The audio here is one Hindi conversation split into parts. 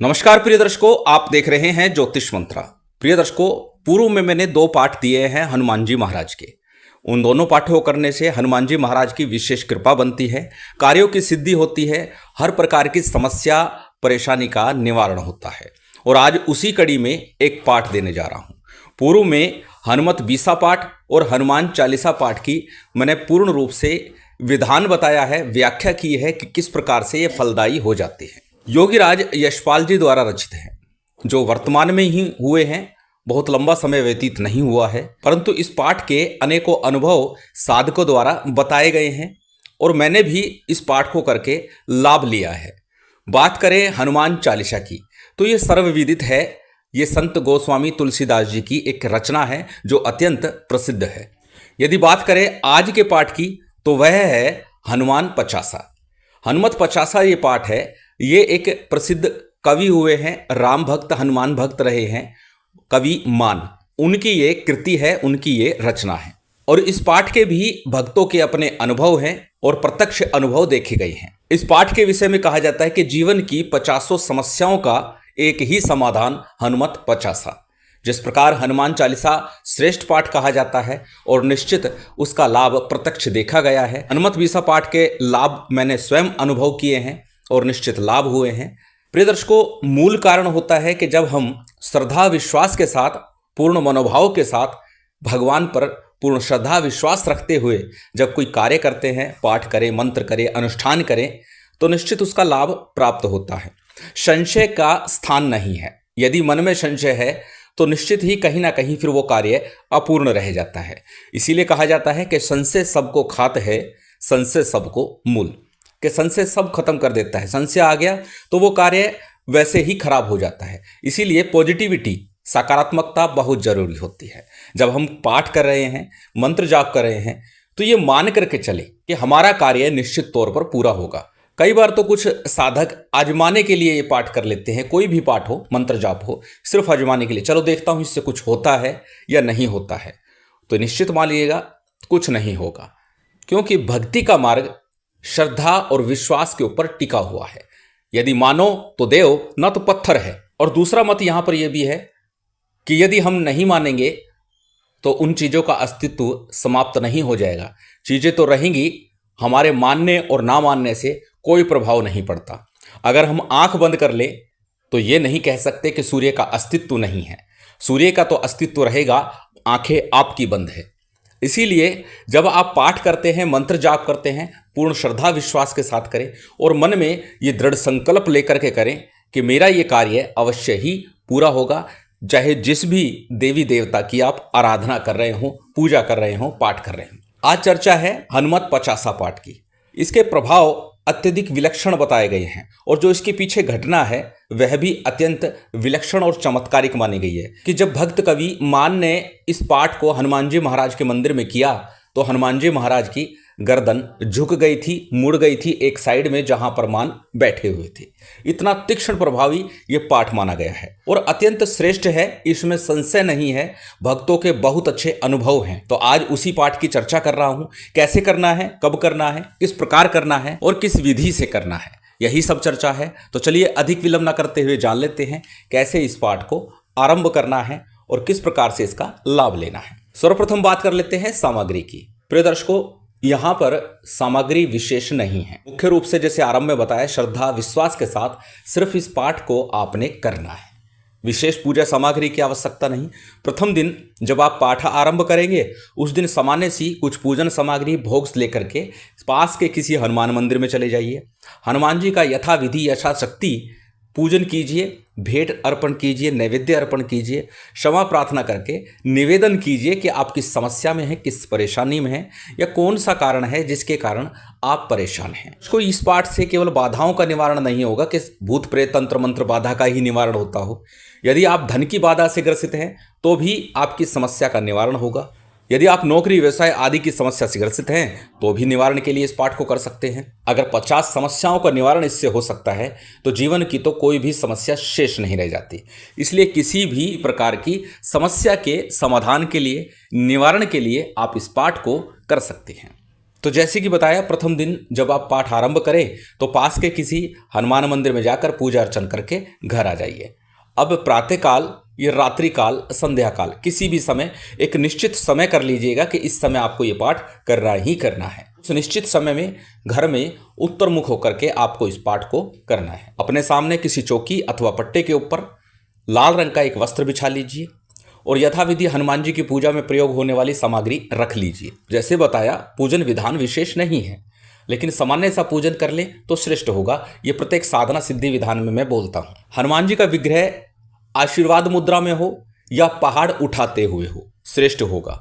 नमस्कार प्रिय दर्शकों, आप देख रहे हैं ज्योतिष मंत्रा। प्रिय दर्शकों, पूर्व में मैंने 2 पाठ दिए हैं हनुमान जी महाराज के। उन दोनों पाठों को करने से हनुमान जी महाराज की विशेष कृपा बनती है, कार्यों की सिद्धि होती है, हर प्रकार की समस्या परेशानी का निवारण होता है। और आज उसी कड़ी में एक पाठ देने जा रहा हूँ। पूर्व में हनुमत बीसा पाठ और हनुमान चालीसा पाठ की मैंने पूर्ण रूप से विधान बताया है, व्याख्या की है कि किस प्रकार से ये फलदायी हो जाते हैं। योगीराज यशपाल जी द्वारा रचित हैं, जो वर्तमान में ही हुए हैं। बहुत लंबा समय व्यतीत नहीं हुआ है, परंतु इस पाठ के अनेकों अनुभव साधकों द्वारा बताए गए हैं और मैंने भी इस पाठ को करके लाभ लिया है। बात करें हनुमान चालीसा की तो ये सर्वविदित है। ये संत गोस्वामी तुलसीदास जी की एक रचना है जो अत्यंत प्रसिद्ध है। यदि बात करें आज के पाठ की तो वह है हनुमान पचासा। हनुमत पचासा ये पाठ है। ये एक प्रसिद्ध कवि हुए हैं, राम भक्त हनुमान भक्त रहे हैं, कवि मान। उनकी ये कृति है, उनकी ये रचना है। और इस पाठ के भी भक्तों के अपने अनुभव हैं और प्रत्यक्ष अनुभव देखे गए हैं। इस पाठ के विषय में कहा जाता है कि जीवन की 50 समस्याओं का एक ही समाधान हनुमत पचासा। जिस प्रकार हनुमान चालीसा श्रेष्ठ पाठ कहा जाता है और निश्चित उसका लाभ प्रत्यक्ष देखा गया है। हनुमत बीसा पाठ के लाभ मैंने स्वयं अनुभव किए हैं और निश्चित लाभ हुए हैं। प्रिय दर्शकों, मूल कारण होता है कि जब हम श्रद्धा विश्वास के साथ, पूर्ण मनोभाव के साथ, भगवान पर पूर्ण श्रद्धा विश्वास रखते हुए जब कोई कार्य करते हैं, पाठ करें, मंत्र करें, अनुष्ठान करें, तो निश्चित उसका लाभ प्राप्त होता है। संशय का स्थान नहीं है। यदि मन में संशय है तो निश्चित ही कहीं ना कहीं फिर वो कार्य अपूर्ण रह जाता है। इसीलिए कहा जाता है कि संशय सबको खात है, संशय सबको मूल। कि संशय सब खत्म कर देता है। संशय आ गया तो वो कार्य वैसे ही खराब हो जाता है। इसीलिए पॉजिटिविटी, सकारात्मकता बहुत जरूरी होती है। जब हम पाठ कर रहे हैं, मंत्र जाप कर रहे हैं, तो ये मान करके चले कि हमारा कार्य निश्चित तौर पर पूरा होगा। कई बार तो कुछ साधक आजमाने के लिए ये पाठ कर लेते हैं। कोई भी पाठ हो, मंत्र जाप हो, सिर्फ आजमाने के लिए, चलो देखता हूं इससे कुछ होता है या नहीं होता है। तो निश्चित मान लीजिएगा कुछ नहीं होगा, क्योंकि भक्ति का मार्ग श्रद्धा और विश्वास के ऊपर टिका हुआ है। यदि मानो तो देव, न तो पत्थर है। और दूसरा मत यहां पर यह भी है कि यदि हम नहीं मानेंगे तो उन चीजों का अस्तित्व समाप्त नहीं हो जाएगा। चीजें तो रहेंगी, हमारे मानने और ना मानने से कोई प्रभाव नहीं पड़ता। अगर हम आंख बंद कर ले तो ये नहीं कह सकते कि सूर्य का अस्तित्व नहीं है। सूर्य का तो अस्तित्व रहेगा, आंखें आपकी बंद है। इसीलिए जब आप पाठ करते हैं, मंत्र जाप करते हैं, पूर्ण श्रद्धा विश्वास के साथ करें और मन में ये दृढ़ संकल्प लेकर के करें कि मेरा ये कार्य अवश्य ही पूरा होगा, चाहे जिस भी देवी देवता की आप आराधना कर रहे हो, पूजा कर रहे हो, पाठ कर रहे हो। आज चर्चा है हनुमत पचासा पाठ की। इसके प्रभाव अत्यधिक विलक्षण बताए गए हैं और जो इसके पीछे घटना है वह भी अत्यंत विलक्षण और चमत्कारिक मानी गई है। कि जब भक्त कवि मान ने इस पाठ को हनुमान जी महाराज के मंदिर में किया तो हनुमान जी महाराज की गर्दन झुक गई थी, मुड़ गई थी एक साइड में जहां पर मान बैठे हुए थे। इतना तीक्ष्ण प्रभावी ये पाठ माना गया है और अत्यंत श्रेष्ठ है, इसमें संशय नहीं है। भक्तों के बहुत अच्छे अनुभव हैं। तो आज उसी पाठ की चर्चा कर रहा हूं। कैसे करना है, कब करना है, किस प्रकार करना है और किस विधि से करना है, यही सब चर्चा है। तो चलिए अधिक विलंब न करते हुए जान लेते हैं कैसे इस पाठ को आरंभ करना है और किस प्रकार से इसका लाभ लेना है। सर्वप्रथम बात कर लेते हैं सामग्री की। प्रिय दर्शकों, यहां पर सामग्री विशेष नहीं है। मुख्य रूप से जैसे आरंभ में बताया, श्रद्धा विश्वास के साथ सिर्फ इस पाठ को आपने करना है। विशेष पूजा सामग्री की आवश्यकता नहीं। प्रथम दिन जब आप पाठ आरंभ करेंगे उस दिन सामान्य सी कुछ पूजन सामग्री भोग लेकर के पास के किसी हनुमान मंदिर में चले जाइए। हनुमान जी का यथाविधि यथाशक्ति पूजन कीजिए, भेंट अर्पण कीजिए, नैवेद्य अर्पण कीजिए, क्षमा प्रार्थना करके निवेदन कीजिए कि आप किस समस्या में हैं, किस परेशानी में हैं या कौन सा कारण है जिसके कारण आप परेशान हैं। इसको इस पाठ से केवल बाधाओं का निवारण नहीं होगा कि भूत प्रेत तंत्र मंत्र बाधा का ही निवारण होता हो। यदि आप धन की बाधा से ग्रसित हैं तो भी आपकी समस्या का निवारण होगा। यदि आप नौकरी व्यवसाय आदि की समस्या से ग्रसित हैं तो भी निवारण के लिए इस पाठ को कर सकते हैं। अगर 50 समस्याओं का निवारण इससे हो सकता है तो जीवन की तो कोई भी समस्या शेष नहीं रह जाती। इसलिए किसी भी प्रकार की समस्या के समाधान के लिए, निवारण के लिए आप इस पाठ को कर सकते हैं। तो जैसे कि बताया, प्रथम दिन जब आप पाठ आरंभ करें तो पास के किसी हनुमान मंदिर में जाकर पूजा अर्चन करके घर आ जाइए। अब प्रातःकाल या रात्रि काल, संध्या काल, किसी भी समय एक निश्चित समय कर लीजिएगा कि इस समय आपको ये पाठ करना ही करना है। उस निश्चित समय में घर में उत्तर मुख होकर के आपको इस पाठ को करना है। अपने सामने किसी चौकी अथवा पट्टे के ऊपर लाल रंग का एक वस्त्र बिछा लीजिए और यथाविधि हनुमान जी की पूजा में प्रयोग होने वाली सामग्री रख लीजिए। जैसे बताया, पूजन विधान विशेष नहीं है, लेकिन सामान्य सा पूजन कर ले तो श्रेष्ठ होगा। ये प्रत्येक साधना सिद्धि विधान में मैं बोलता हूँ। हनुमान जी का विग्रह आशीर्वाद मुद्रा में हो या पहाड़ उठाते हुए हो, श्रेष्ठ होगा।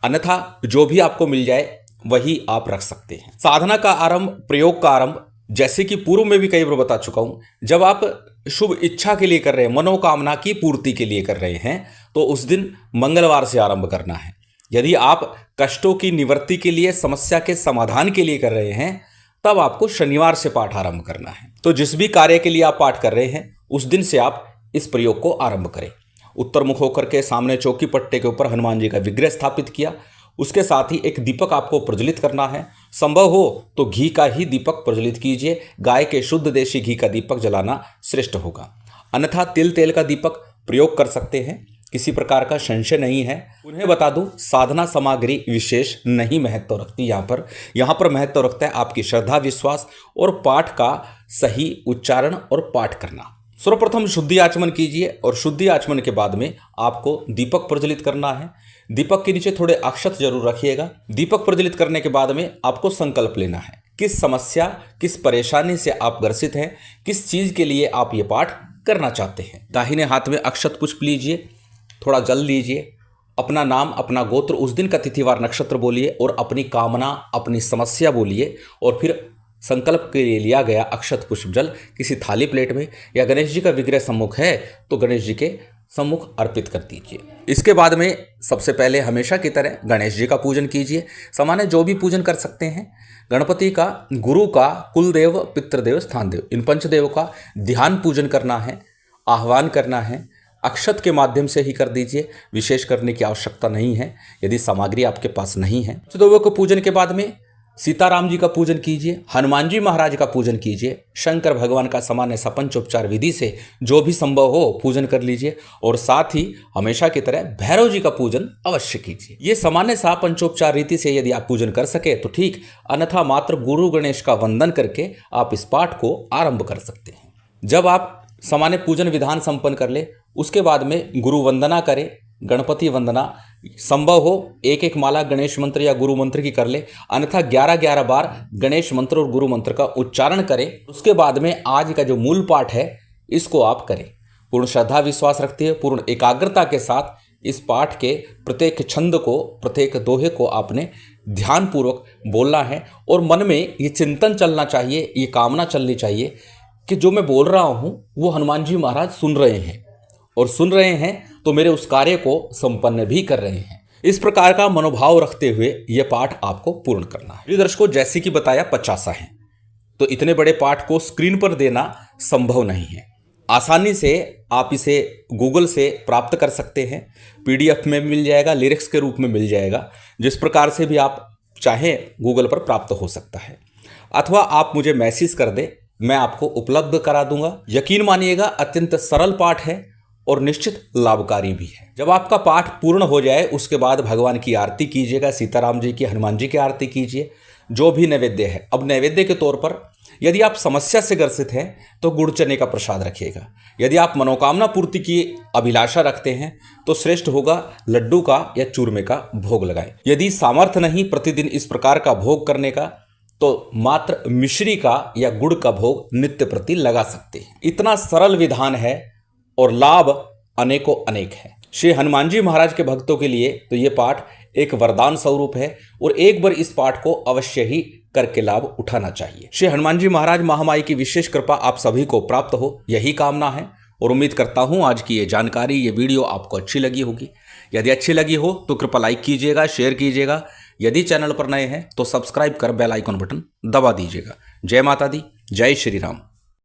अन्यथा जो भी आपको मिल जाए वही आप रख सकते हैं। साधना का आरंभ, प्रयोग का आरंभ, जैसे कि पूर्व में भी कई बार बता चुका हूं, जब आप शुभ इच्छा के लिए कर रहे हैं, मनोकामना की पूर्ति के लिए कर रहे हैं, तो उस दिन मंगलवार से आरंभ करना है। यदि आप कष्टों की निवृत्ति के लिए, समस्या के समाधान के लिए कर रहे हैं, तब आपको शनिवार से पाठ आरंभ करना है। तो जिस भी कार्य के लिए आप पाठ कर रहे हैं उस दिन से आप इस प्रयोग को आरंभ करें। उत्तर मुख होकर के सामने चौकी पट्टे के ऊपर हनुमान जी का विग्रह स्थापित किया। उसके साथ ही एक दीपक आपको प्रज्वलित करना है। संभव हो तो घी का ही दीपक प्रज्वलित कीजिए। गाय के शुद्ध देशी घी का दीपक जलाना श्रेष्ठ होगा। अन्यथा तिल तेल का दीपक प्रयोग कर सकते हैं, किसी प्रकार का संशय नहीं है। उन्हें बता दूं, साधना सामग्री विशेष नहीं महत्व रखती। यहाँ पर महत्व रखता है आपकी श्रद्धा, विश्वास और पाठ का सही उच्चारण और पाठ करना। सर्वप्रथम शुद्धि आचमन कीजिए और शुद्धि आचमन के बाद में आपको दीपक प्रज्वलित करना है। दीपक के नीचे थोड़े अक्षत जरूर रखिएगा। दीपक प्रज्वलित करने के बाद में आपको संकल्प लेना है, किस समस्या, किस परेशानी से आप ग्रसित हैं, किस चीज के लिए आप ये पाठ करना चाहते हैं। दाहिने हाथ में अक्षत पुष्प लीजिए, थोड़ा जल लीजिए, अपना नाम, अपना गोत्र, उस दिन का तिथिवार नक्षत्र बोलिए और अपनी कामना, अपनी समस्या बोलिए और फिर संकल्प के लिए लिया गया अक्षत पुष्प जल किसी थाली प्लेट में या गणेश जी का विग्रह सम्मुख है तो गणेश जी के सम्मुख अर्पित कर दीजिए। इसके बाद में सबसे पहले हमेशा की तरह गणेश जी का पूजन कीजिए। सामान्य जो भी पूजन कर सकते हैं। गणपति का, गुरु का, कुलदेव, पितृदेव, स्थानदेव, इन पंचदेव का ध्यान पूजन करना है, आह्वान करना है। अक्षत के माध्यम से ही कर दीजिए, विशेष करने की आवश्यकता नहीं है यदि सामग्री आपके पास नहीं है। पंचदेवों के पूजन के बाद में सीताराम जी का पूजन कीजिए, हनुमान जी महाराज का पूजन कीजिए, शंकर भगवान का सामान्य सा पंचोपचार विधि से जो भी संभव हो पूजन कर लीजिए और साथ ही हमेशा की तरह भैरव जी का पूजन अवश्य कीजिए। ये सामान्य सा पंचोपचार रीति से यदि आप पूजन कर सके तो ठीक, अन्यथा मात्र गुरु गणेश का वंदन करके आप इस पाठ को आरंभ कर सकते हैं। जब आप सामान्य पूजन विधान संपन्न कर ले उसके बाद में गुरु वंदना करें, गणपति वंदना, संभव हो एक एक माला गणेश मंत्र या गुरु मंत्र की कर ले, अन्यथा 11-11 बार गणेश मंत्र और गुरु मंत्र का उच्चारण करें। उसके बाद में आज का जो मूल पाठ है इसको आप करें। पूर्ण श्रद्धा विश्वास रखते हुए, पूर्ण एकाग्रता के साथ इस पाठ के प्रत्येक छंद को, प्रत्येक दोहे को आपने ध्यानपूर्वक बोलना है और मन में ये चिंतन चलना चाहिए, ये कामना चलनी चाहिए कि जो मैं बोल रहा हूँ वो हनुमान जी महाराज सुन रहे हैं और सुन रहे हैं तो मेरे उस कार्य को संपन्न भी कर रहे हैं। इस प्रकार का मनोभाव रखते हुए यह पाठ आपको पूर्ण करना है। प्रिय दर्शकों, जैसे कि बताया 50 है तो इतने बड़े पाठ को स्क्रीन पर देना संभव नहीं है। आसानी से आप इसे गूगल से प्राप्त कर सकते हैं, PDF में मिल जाएगा, लिरिक्स के रूप में मिल जाएगा, जिस प्रकार से भी आप चाहें गूगल पर प्राप्त हो सकता है। अथवा आप मुझे मैसेज कर दें, मैं आपको उपलब्ध करा दूंगा। यकीन मानिएगा अत्यंत सरल पाठ है और निश्चित लाभकारी भी है। जब आपका पाठ पूर्ण हो जाए उसके बाद भगवान की आरती कीजिएगा, सीताराम जी की, हनुमान जी की आरती कीजिए, जो भी नैवेद्य है। अब नैवेद्य के तौर पर यदि आप समस्या से ग्रसित हैं तो गुड़ चने का प्रसाद रखिएगा। यदि आप मनोकामना पूर्ति की अभिलाषा रखते हैं तो श्रेष्ठ होगा लड्डू का या चूरमे का भोग लगाएं। यदि सामर्थ्य नहीं प्रतिदिन इस प्रकार का भोग करने का तो मात्र मिश्री का या गुड़ का भोग नित्य प्रति लगा सकते हैं। इतना सरल विधान है और लाभ अनेकों अनेक है। श्री हनुमान जी महाराज के भक्तों के लिए तो ये पाठ एक वरदान स्वरूप है और एक बार इस पाठ को अवश्य ही करके लाभ उठाना चाहिए। श्री हनुमान जी महाराज महामाई की विशेष कृपा आप सभी को प्राप्त हो, यही कामना है और उम्मीद करता हूं आज की ये जानकारी, ये वीडियो आपको अच्छी लगी होगी। यदि अच्छी लगी हो तो कृपया लाइक कीजिएगा, शेयर कीजिएगा। यदि चैनल पर नए हैं तो सब्सक्राइब कर बेल आइकन बटन दबा दीजिएगा। जय माता दी, जय श्री राम।